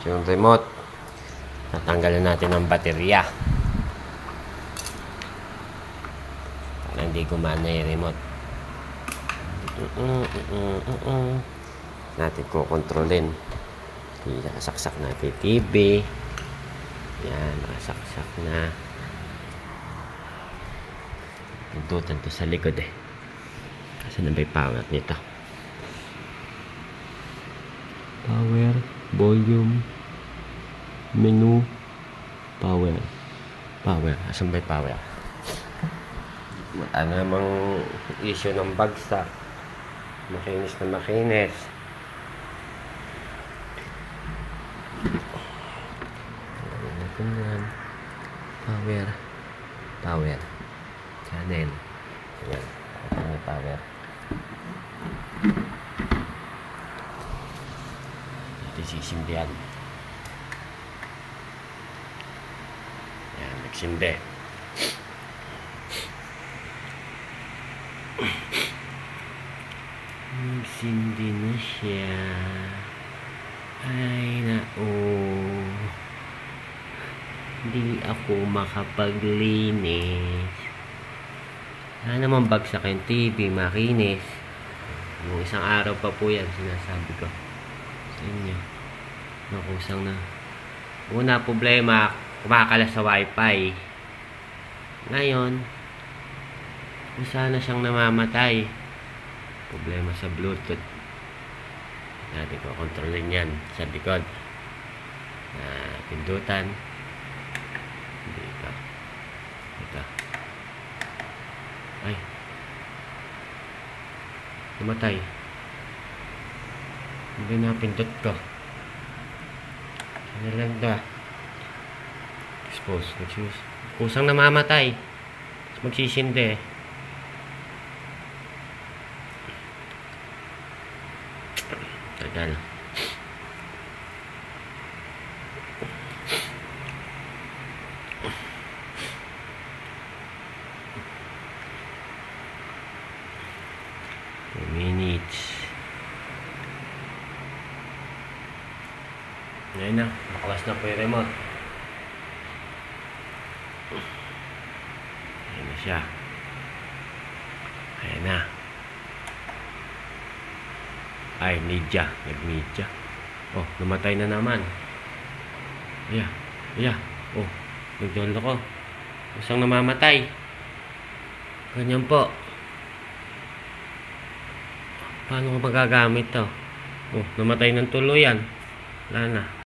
yung remote. Tatanggalin natin ang baterya. Para hindi gumana yung remote. Natin kukontrolin. Nakasaksak natin TV. Yan, nakasaksak na. Pindutan to sa likod eh. Kasi na ba yung power nito? Power, volume, menu, power. Power. Asan ba yung power? Ano namang issue ng bagsak? Makinis na makinis. Yan. Power. Power. Channel. Yan. Ano power? Ito sisimbihan. Yan. Nagsimbi. Nagsindi na siya. Ay, nao. Hindi ako makapaglinis. Wala naman bagsak yung TV, makinis. Yung isang araw pa po yan, sinasabi ko sa inyo. Nakusang na. Una problema, kumakalas sa wifi. Ngayon, sana siyang namamatay. Problema sa Bluetooth. Natin ko kontrolin yan sa likod. Pindutan. Dito. Ito. Ay. Namatay. Hindi na pindot ko. Ano lang ito. Expose. Kusang namamatay. Magsisindi. Tagal. Minutes. Ngayon na, nakawas na po yung remote. Ayan na siya. Ayan na. Ay, media. Nag-media. Oh, namatay na naman. Ayan. Oh, nagdolo ko. Isang namamatay. Ganyan po. Paano ko magagamit to? Oh, namatay ng tuluyan. Wala na.